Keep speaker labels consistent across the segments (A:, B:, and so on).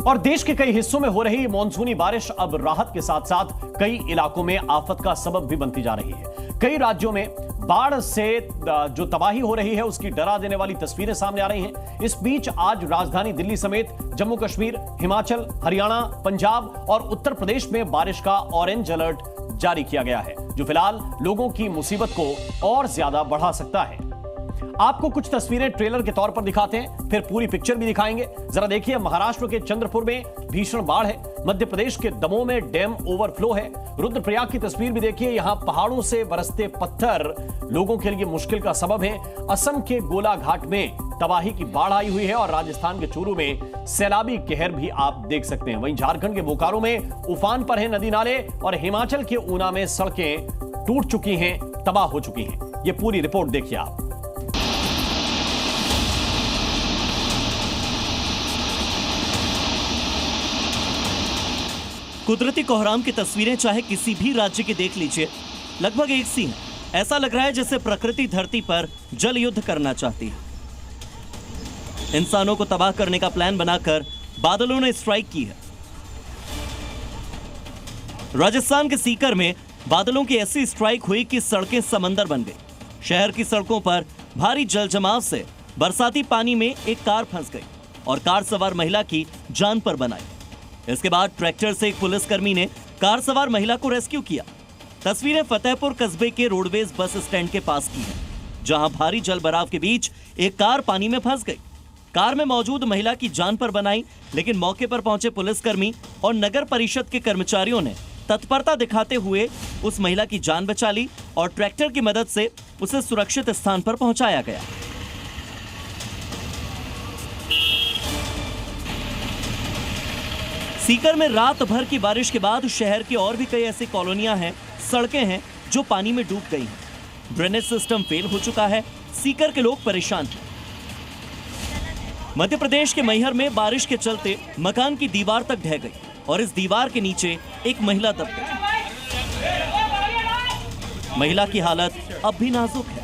A: और देश के कई हिस्सों में हो रही मानसूनी बारिश अब राहत के साथ साथ कई इलाकों में आफत का सबब भी बनती जा रही है। कई राज्यों में बाढ़ से जो तबाही हो रही है उसकी डरा देने वाली तस्वीरें सामने आ रही हैं। इस बीच आज राजधानी दिल्ली समेत जम्मू कश्मीर, हिमाचल, हरियाणा, पंजाब और उत्तर प्रदेश में बारिश का ऑरेंज अलर्ट जारी किया गया है, जो फिलहाल लोगों की मुसीबत को और ज्यादा बढ़ा सकता है। आपको कुछ तस्वीरें ट्रेलर के तौर पर दिखाते हैं, फिर पूरी पिक्चर भी दिखाएंगे। जरा देखिए, महाराष्ट्र के चंद्रपुर में भीषण बाढ़ है, मध्य प्रदेश के दमोह में डैम ओवरफ्लो है, रुद्रप्रयाग की तस्वीर भी देखिए, यहां पहाड़ों से बरसते पत्थर लोगों के लिए मुश्किल का सबब है। असम के गोलाघाट में तबाही की बाढ़ आई हुई है और राजस्थान के चूरू में सैलाबी कहर भी आप देख सकते हैं। वहीं झारखंड के बोकारो में उफान पर है नदी नाले और हिमाचल के ऊना में सड़कें टूट चुकी हैं, तबाह हो चुकी हैं। ये पूरी रिपोर्ट देखिए आप।
B: कुदरती कोहराम की तस्वीरें चाहे किसी भी राज्य की देख लीजिए, लगभग एक सी हैं। ऐसा लग रहा है जैसे प्रकृति धरती पर जल युद्ध करना चाहती है। इंसानों को तबाह करने का प्लान बनाकर बादलों ने स्ट्राइक की है। राजस्थान के सीकर में बादलों की ऐसी स्ट्राइक हुई कि सड़कें समंदर बन गई। शहर की सड़कों पर भारी जल जमाव से बरसाती पानी में एक कार फंस गई और कार सवार महिला की जान पर बनाई। इसके बाद ट्रैक्टर से एक पुलिसकर्मी ने कार सवार महिला को रेस्क्यू किया। तस्वीरें फतेहपुर कस्बे के रोडवेज बस स्टैंड के पास की हैं, जहां भारी जल भराव के बीच एक कार पानी में फंस गई। कार में मौजूद महिला की जान पर बनाई, लेकिन मौके पर पहुंचे पुलिसकर्मी और नगर परिषद के कर्मचारियों ने तत्परता दिखाते हुए उस महिला की जान बचा ली और ट्रैक्टर की मदद से उसे सुरक्षित स्थान पर पहुंचाया गया। सीकर में रात भर की बारिश के बाद शहर की और भी कई ऐसी कॉलोनियां हैं, सड़कें हैं जो पानी में डूब गई हैं। ड्रेनेज सिस्टम फेल हो चुका है, सीकर के लोग परेशान हैं। मध्य प्रदेश के मैहर में बारिश के चलते मकान की दीवार तक ढह गई और इस दीवार के नीचे एक महिला दब गई। महिला की हालत अब भी नाजुक है।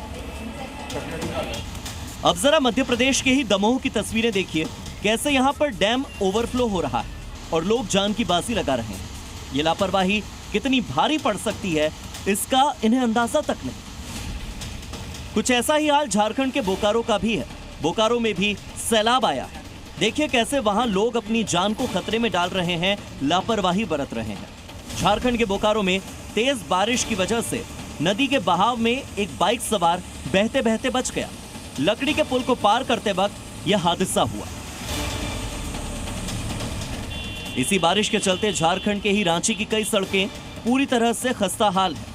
B: अब जरा मध्य प्रदेश के ही दमोह की तस्वीरें देखिए, कैसे यहां पर डैम ओवरफ्लो हो रहा है और लोग जान की बाजी लगा रहे हैं। ये लापरवाही कितनी भारी पड़ सकती है, इसका इन्हें अंदाजा तक नहीं। कुछ ऐसा ही हाल झारखंड के बोकारो का भी है। बोकारो में भी सैलाब आया है। देखिए कैसे वहां लोग अपनी जान को खतरे में डाल रहे हैं, लापरवाही बरत रहे हैं। झारखंड के बोकारो में तेज बारिश की वजह से नदी के बहाव में एक बाइक सवार बहते बहते बच गया। लकड़ी के पुल को पार करते वक्त यह हादसा हुआ। इसी बारिश के चलते झारखंड के ही रांची की कई सड़कें पूरी तरह से खस्ता हाल है।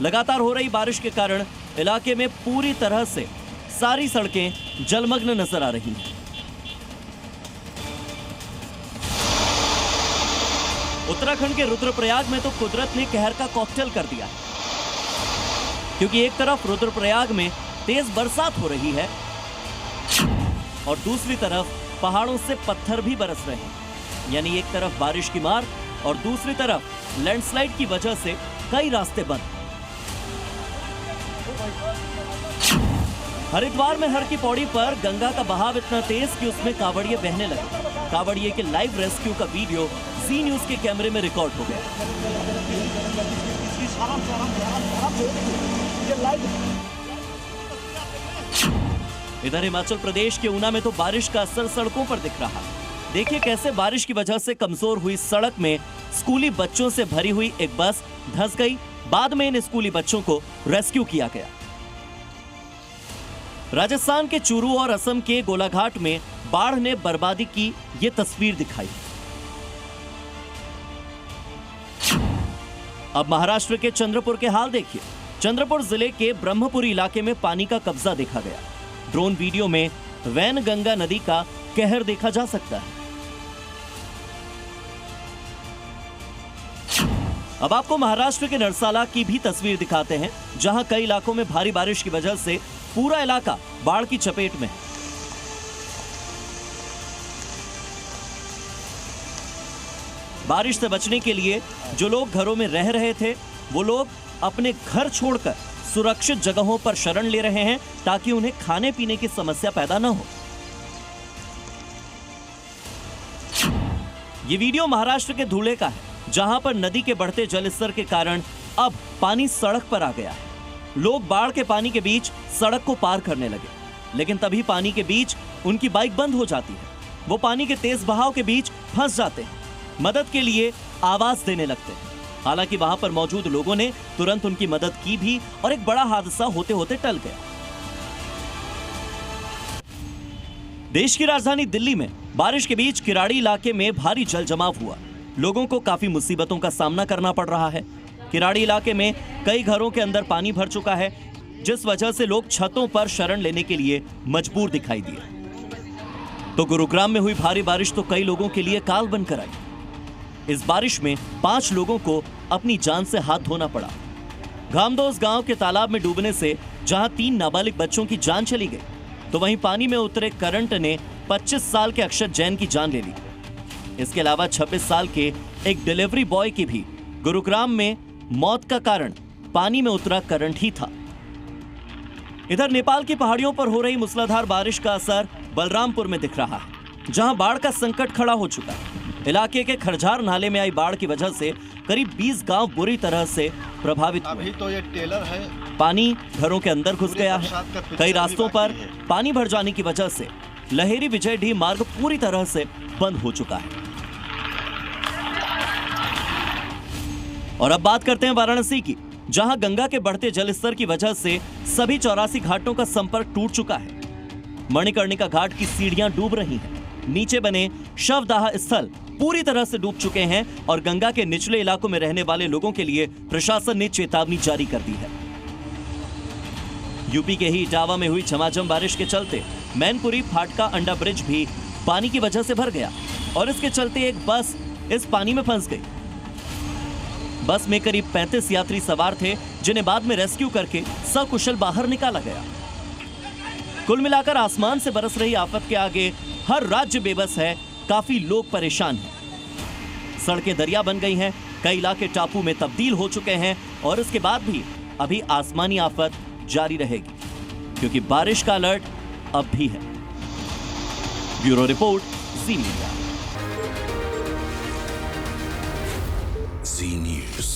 B: लगातार हो रही बारिश के कारण इलाके में पूरी तरह से सारी सड़कें जलमग्न नजर आ रही हैं। उत्तराखंड के रुद्रप्रयाग में तो कुदरत ने कहर का कॉकटेल कर दिया है, क्योंकि एक तरफ रुद्रप्रयाग में तेज बरसात हो रही है और दूसरी तरफ पहाड़ों से पत्थर भी बरस रहे हैं। यानी एक तरफ बारिश की मार और दूसरी तरफ लैंडस्लाइड की वजह से कई रास्ते बंद। हरिद्वार में हर की पौड़ी पर गंगा का बहाव इतना तेज कि उसमें कावड़िए बहने लगे। कावड़िए के लाइव रेस्क्यू का वीडियो जी न्यूज के कैमरे में रिकॉर्ड हो गया। इधर हिमाचल प्रदेश के ऊना में तो बारिश का असर सड़कों पर दिख रहा है। देखिए कैसे बारिश की वजह से कमजोर हुई सड़क में स्कूली बच्चों से भरी हुई एक बस धंस गई। बाद में इन स्कूली बच्चों को रेस्क्यू किया गया। राजस्थान के चूरू और असम के गोलाघाट में बाढ़ ने बर्बादी की ये तस्वीर दिखाई। अब महाराष्ट्र के चंद्रपुर के हाल देखिए। चंद्रपुर जिले के ब्रह्मपुरी इलाके में पानी का कब्जा देखा गया। ड्रोन वीडियो में वैनगंगा नदी का कहर देखा जा सकता है। अब आपको महाराष्ट्र के नरसाला की भी तस्वीर दिखाते हैं, जहां कई इलाकों में भारी बारिश की वजह से पूरा इलाका बाढ़ की चपेट में है। बारिश से बचने के लिए जो लोग घरों में रह रहे थे, वो लोग अपने घर छोड़कर सुरक्षित जगहों पर शरण ले रहे हैं, ताकि उन्हें खाने पीने की समस्या पैदा न हो। ये वीडियो महाराष्ट्र के धुले का है, जहां पर नदी के बढ़ते जलस्तर के कारण अब पानी सड़क पर आ गया है। लोग बाढ़ के पानी के बीच सड़क को पार करने लगे, लेकिन तभी पानी के बीच उनकी बाइक बंद हो जाती है। वो पानी के तेज बहाव के बीच फंस जाते हैं, मदद के लिए आवाज देने लगते हैं। हालांकि वहां पर मौजूद लोगों ने तुरंत उनकी मदद की भी और एक बड़ा हादसा होते होते टल गया। देश की राजधानी दिल्ली में बारिश के बीच किराड़ी इलाके में भारी जल जमाव हुआ। लोगों को काफी मुसीबतों का सामना करना पड़ रहा है। किराड़ी इलाके में कई घरों के अंदर पानी भर चुका है, जिस वजह से लोग छतों पर शरण लेने के लिए मजबूर दिखाई दिए। तो गुरुग्राम में हुई भारी बारिश तो कई लोगों के लिए काल बनकर आई। इस बारिश में 5 लोगों को अपनी जान से हाथ धोना पड़ा। घामदोस गांव के तालाब में डूबने से जहां 3 नाबालिग बच्चों की जान चली गई, तो वहीं पानी में उतरे करंट ने 25 साल के अक्षत जैन की जान ले ली। इसके अलावा 26 साल के एक डिलीवरी बॉय की भी गुरुग्राम में मौत का कारण पानी में उतरा करंट ही था। इधर नेपाल की पहाड़ियों पर हो रही मूसलाधार बारिश का असर बलरामपुर में दिख रहा है, जहां बाढ़ का संकट खड़ा हो चुका है। इलाके के खरझार नाले में आई बाढ़ की वजह से करीब 20 गांव बुरी तरह से प्रभावित हुए।
C: अभी तो ये टेलर है।
B: पानी घरों के अंदर घुस गया है। कई रास्तों पर पानी भर जाने की वजह से लहेरी विजयडीह मार्ग पूरी तरह से बंद हो चुका है। और अब बात करते हैं वाराणसी की, जहां गंगा के बढ़ते जलस्तर की वजह से सभी 84 घाटों का संपर्क टूट चुका है। मणिकर्णिका घाट की सीढ़ियां डूब रही हैं। नीचे बने शवदाह स्थल पूरी तरह से डूब चुके हैं और गंगा के निचले इलाकों में रहने वाले लोगों के लिए प्रशासन ने चेतावनी जारी कर दी है। यूपी के ही इटावा में हुई झमाझम बारिश के चलते मैनपुरी फाटका अंडा ब्रिज भी पानी की वजह से भर गया और इसके चलते एक बस इस पानी में फंस गई। बस में करीब 35 यात्री सवार थे, जिन्हें बाद में रेस्क्यू करके सकुशल बाहर निकाला गया। कुल मिलाकर आसमान से बरस रही आफत के आगे हर राज्य बेबस है। काफी लोग परेशान हैं। सड़कें दरिया बन गई हैं, कई इलाके टापू में तब्दील हो चुके हैं और इसके बाद भी अभी आसमानी आफत जारी रहेगी, क्योंकि बारिश का अलर्ट अब भी है। ब्यूरो रिपोर्ट, जी मीडिया।
D: जी न्यूज़।